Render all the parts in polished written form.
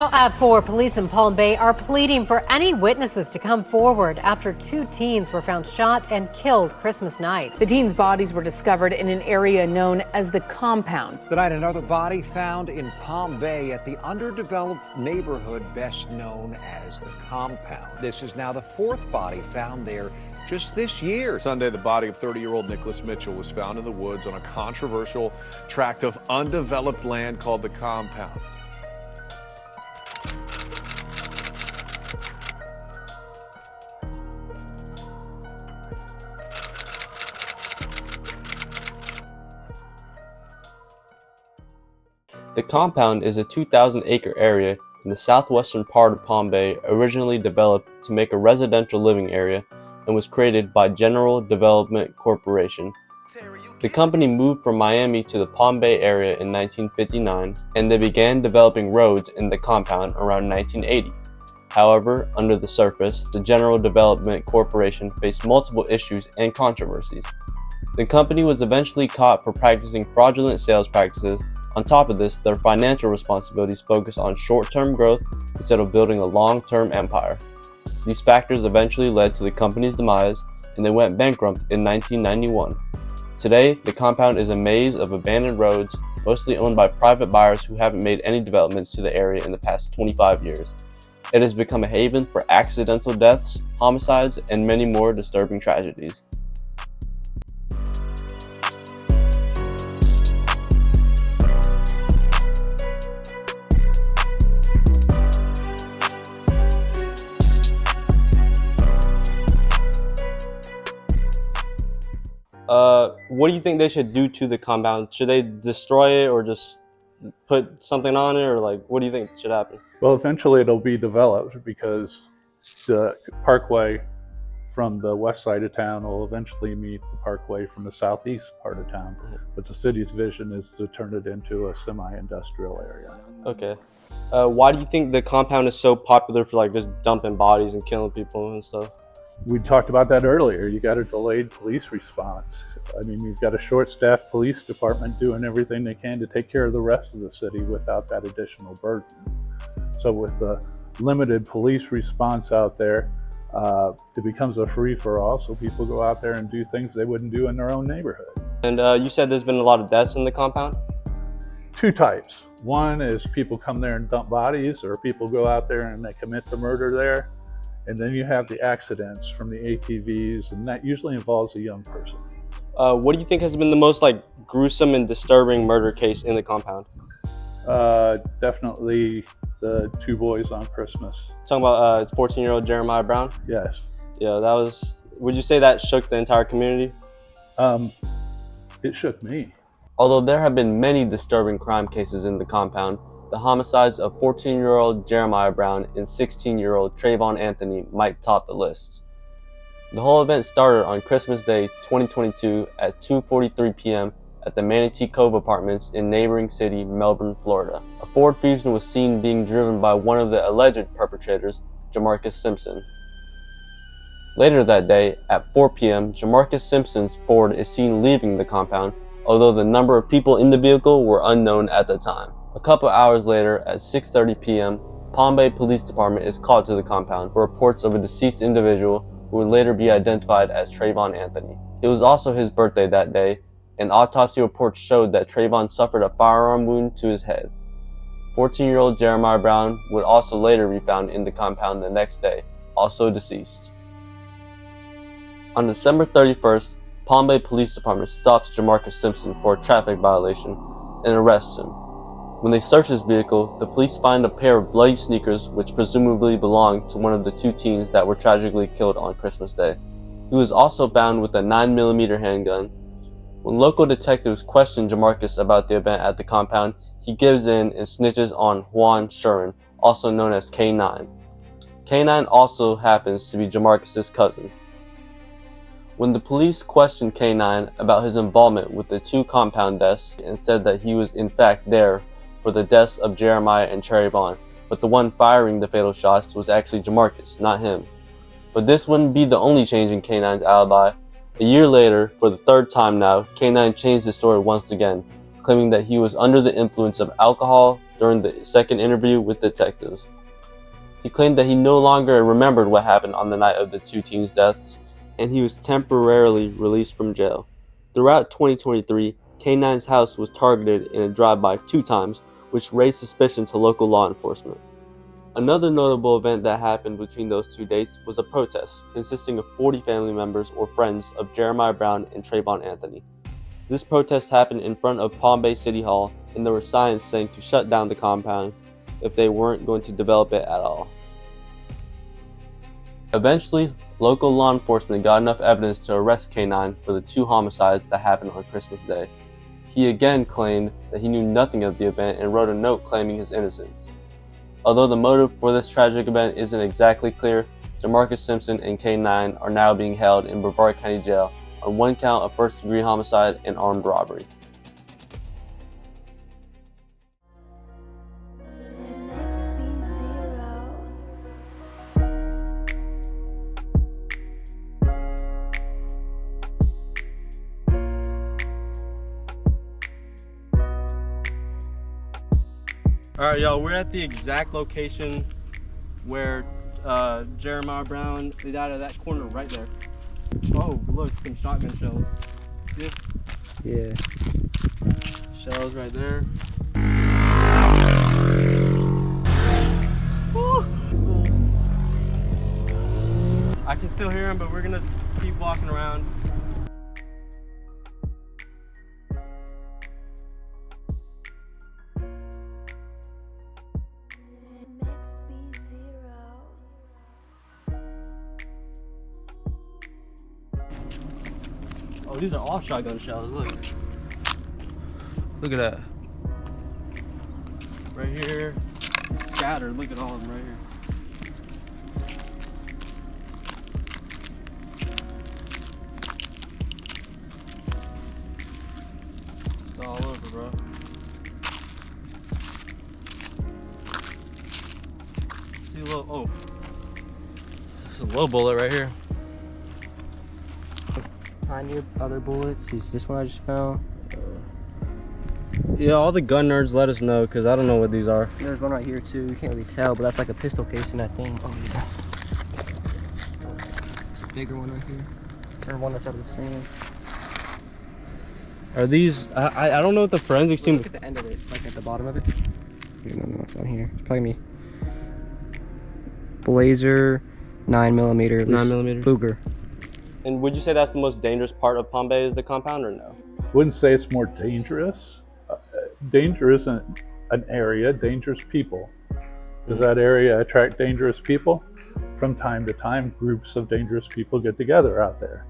4 police in Palm Bay are pleading for any witnesses to come forward after 2 teens were found shot and killed Christmas night. The teens' bodies were discovered in an area known as the Compound. Tonight, another body found in Palm Bay at the underdeveloped neighborhood best known as the Compound. This is now the 4th body found there just this year. Sunday, the body of 30-year-old Nicholas Mitchell was found in the woods on a controversial tract of undeveloped land called the Compound. The Compound is a 2,000-acre area in the southwestern part of Palm Bay, originally developed to make a residential living area and was created by General Development Corporation. The company moved from Miami to the Palm Bay area in 1959, and they began developing roads in the Compound around 1980. However, under the surface, the General Development Corporation faced multiple issues and controversies. The company was eventually caught for practicing fraudulent sales practices. On top of this, their financial responsibilities focused on short-term growth instead of building a long-term empire. These factors eventually led to the company's demise, and they went bankrupt in 1991. Today, the Compound is a maze of abandoned roads, mostly owned by private buyers who haven't made any developments to the area in the past 25 years. It has become a haven for accidental deaths, homicides, and many more disturbing tragedies. What do you think they should do to the Compound? Should they destroy it or just put something on it, or what do you think should happen? Well, eventually it'll be developed because the parkway from the west side of town will eventually meet the parkway from the southeast part of town. But the city's vision is to turn it into a semi-industrial area. Okay. Why do you think the Compound is so popular for just dumping bodies and killing people and stuff? We talked about that earlier. You got a delayed police response. I mean, you've got a short-staffed police department doing everything they can to take care of the rest of the city without that additional burden. So with the limited police response out there, it becomes a free-for-all, so people go out there and do things they wouldn't do in their own neighborhood. And you said there's been a lot of deaths in the Compound? 2 types. One is people come there and dump bodies, or people go out there and they commit the murder there. And then you have the accidents from the ATVs, and that usually involves a young person. What do you think has been the most gruesome and disturbing murder case in the Compound? Definitely the 2 boys on Christmas. Talking about 14-year-old Jeremiah Brown? Yes. Yeah, would you say that shook the entire community? It shook me. Although there have been many disturbing crime cases in the Compound, the homicides of 14-year-old Jeremiah Brown and 16-year-old Trayvon Anthony might top the list. The whole event started on Christmas Day 2022 at 2:43 p.m. at the Manatee Cove Apartments in neighboring city Melbourne, Florida. A Ford Fusion was seen being driven by one of the alleged perpetrators, Jamarcus Simpson. Later that day, at 4 p.m., Jamarcus Simpson's Ford is seen leaving the Compound, although the number of people in the vehicle were unknown at the time. A couple hours later, at 6:30 p.m., Palm Bay Police Department is called to the Compound for reports of a deceased individual who would later be identified as Trayvon Anthony. It was also his birthday that day, and autopsy reports showed that Trayvon suffered a firearm wound to his head. 14-year-old Jeremiah Brown would also later be found in the Compound the next day, also deceased. On December 31st, Palm Bay Police Department stops Jamarcus Simpson for a traffic violation and arrests him. When they search his vehicle, the police find a pair of bloody sneakers which presumably belonged to one of the 2 teens that were tragically killed on Christmas Day. He was also found with a 9mm handgun. When local detectives question Jamarcus about the event at the Compound, he gives in and snitches on Juan Shuren, also known as K9. K9 also happens to be Jamarcus' cousin. When the police questioned K9 about his involvement with the 2 Compound deaths and said that he was in fact there for the deaths of Jeremiah and Trayvon, but the one firing the fatal shots was actually Jamarcus, not him. But this wouldn't be the only change in K9's alibi. A year later, for the 3rd time now, K9 changed his story once again, claiming that he was under the influence of alcohol during the second interview with detectives. He claimed that he no longer remembered what happened on the night of the two teens' deaths, and he was temporarily released from jail. Throughout 2023, K9's house was targeted in a drive-by 2 times, which raised suspicion to local law enforcement. Another notable event that happened between those 2 dates was a protest consisting of 40 family members or friends of Jeremiah Brown and Trayvon Anthony. This protest happened in front of Palm Bay City Hall, and there were signs saying to shut down the compound if they weren't going to develop it at all. Eventually, local law enforcement got enough evidence to arrest K9 for the 2 homicides that happened on Christmas Day. He again claimed that he knew nothing of the event and wrote a note claiming his innocence. Although the motive for this tragic event isn't exactly clear, Jamarcus Simpson and K9 are now being held in Brevard County Jail on 1 count of first-degree homicide and armed robbery. Alright, y'all, we're at the exact location where Jeremiah Brown, they died at that corner right there. Oh, look, some shotgun shells. See? Yeah. Shells right there. I can still hear him, but we're gonna keep walking around. Oh, these are all shotgun shells, look. Look at that. Right here, scattered, look at all of them right here. It's all over, bro. See a little, oh. It's a low bullet right here. Find your other bullets. Is this one I just found? Yeah, all the gun nerds let us know, because I don't know what these are. There's one right here too. You can't really tell, but that's like a pistol casing, I think. Oh yeah. There's a bigger one right here. Or one that's out of the same. Are these, I don't know what the forensics team. Look at the end of it, like at the bottom of it. No, it's down here. It's probably me. Blazer 9mm. 9mm. Booger. And would you say that's the most dangerous part of Palm Bay is the compound, or no? Wouldn't say it's more dangerous. Danger isn't an area, dangerous people. Does that area attract dangerous people? From time to time, groups of dangerous people get together out there.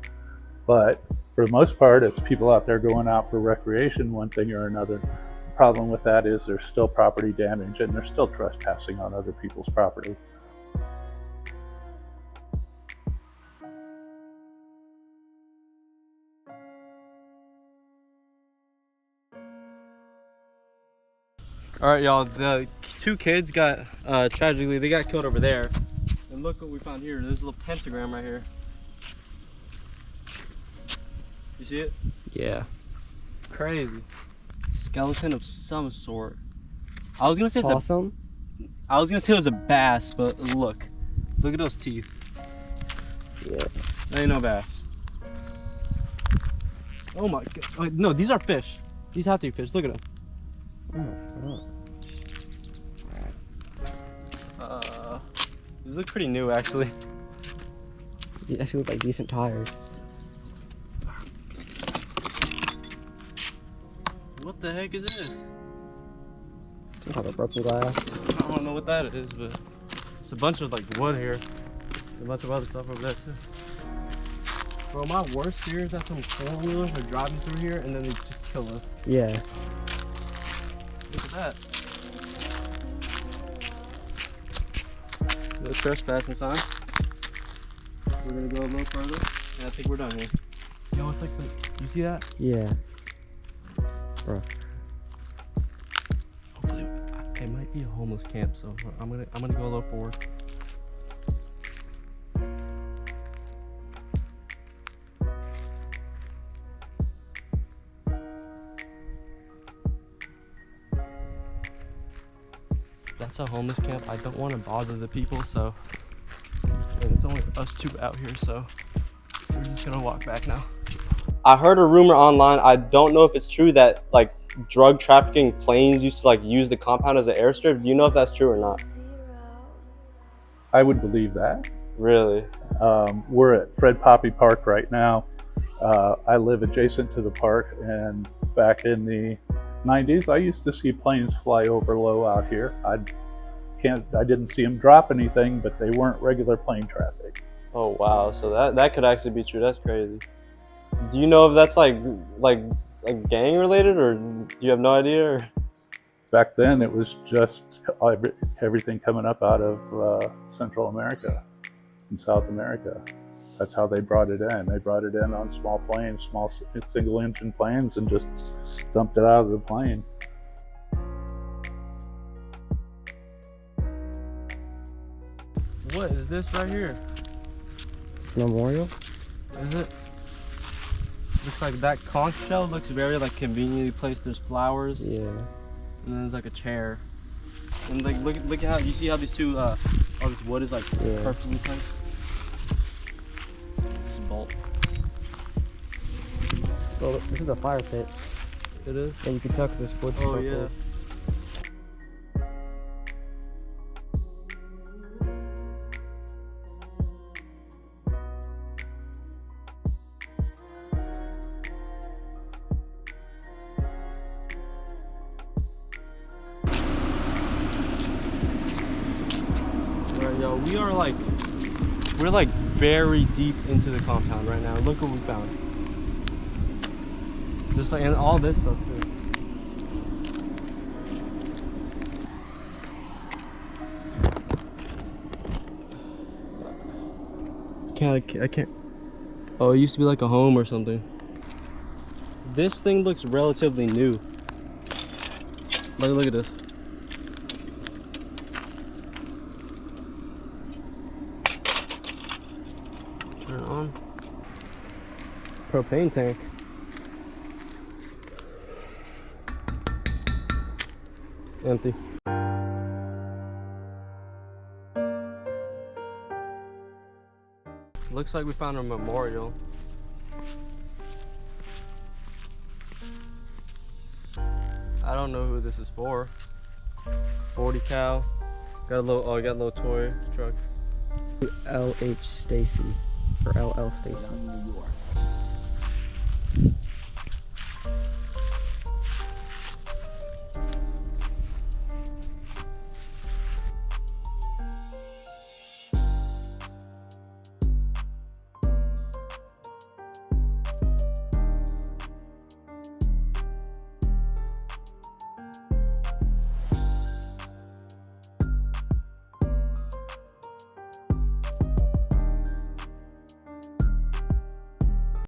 But for the most part, it's people out there going out for recreation, one thing or another. The problem with that is there's still property damage and they're still trespassing on other people's property. All right, y'all, the 2 kids got, tragically, they got killed over there. And look what we found here. There's a little pentagram right here. You see it? Yeah. Crazy. Skeleton of some sort. I was gonna say Awesome. I was gonna say it was a bass, but look at those teeth. Yeah. That ain't no bass. Oh my god! Oh, no, these are fish. These have to be fish. Look at them. These look pretty new, actually. These actually look like decent tires. What the heck is this? Some type of broken glass. I don't know what that is, but it's a bunch of like wood here. A bunch of other stuff over there too. Bro, my worst fear is that some four-wheelers are driving through here and then they just kill us. Yeah. Look at that. No trespassing sign. We're gonna go a little further, and I think we're done here. Yo, it's like the, you see that? Yeah. Bro. Hopefully, it might be a homeless camp, so I'm gonna go a little forward. it's a homeless camp. I don't want to bother the people, so and it's only us two out here, so we're just gonna walk back now. I heard a rumor online, I don't know if it's true, that like drug trafficking planes used to like use the compound as an airstrip. Do you know if that's true or not? I would believe that. Really? We're at Fred Poppy Park right now. I live adjacent to the park, and back in the 90s, I used to see planes fly over low out here. I didn't see them drop anything, but they weren't regular plane traffic. Oh wow, so that could actually be true. That's crazy. Do you know if that's like gang related, or do you have no idea? Or? Back then, it was just everything coming up out of Central America and South America. That's how they brought it in. They brought it in on small planes, small single-engine planes, and just dumped it out of the plane. What is this right here? It's a memorial. Is it? Looks like that conch shell looks very like conveniently placed. There's flowers. Yeah. And then there's like a chair. And like look at how you see how these two all this wood is like purposely placed. This is bolt. So this is a fire pit. It is. And you can tell because this wood. Oh yeah. Yo, we're like very deep into the compound right now. Look what we found. Just like, and all this stuff too. I can't. Oh, it used to be like a home or something. This thing looks relatively new. Look at this. Turn it on. Propane tank. Empty. Looks like we found a memorial. I don't know who this is for. 40 cal. Got a little toy truck. L.H. Stacy or L.L. Stacy.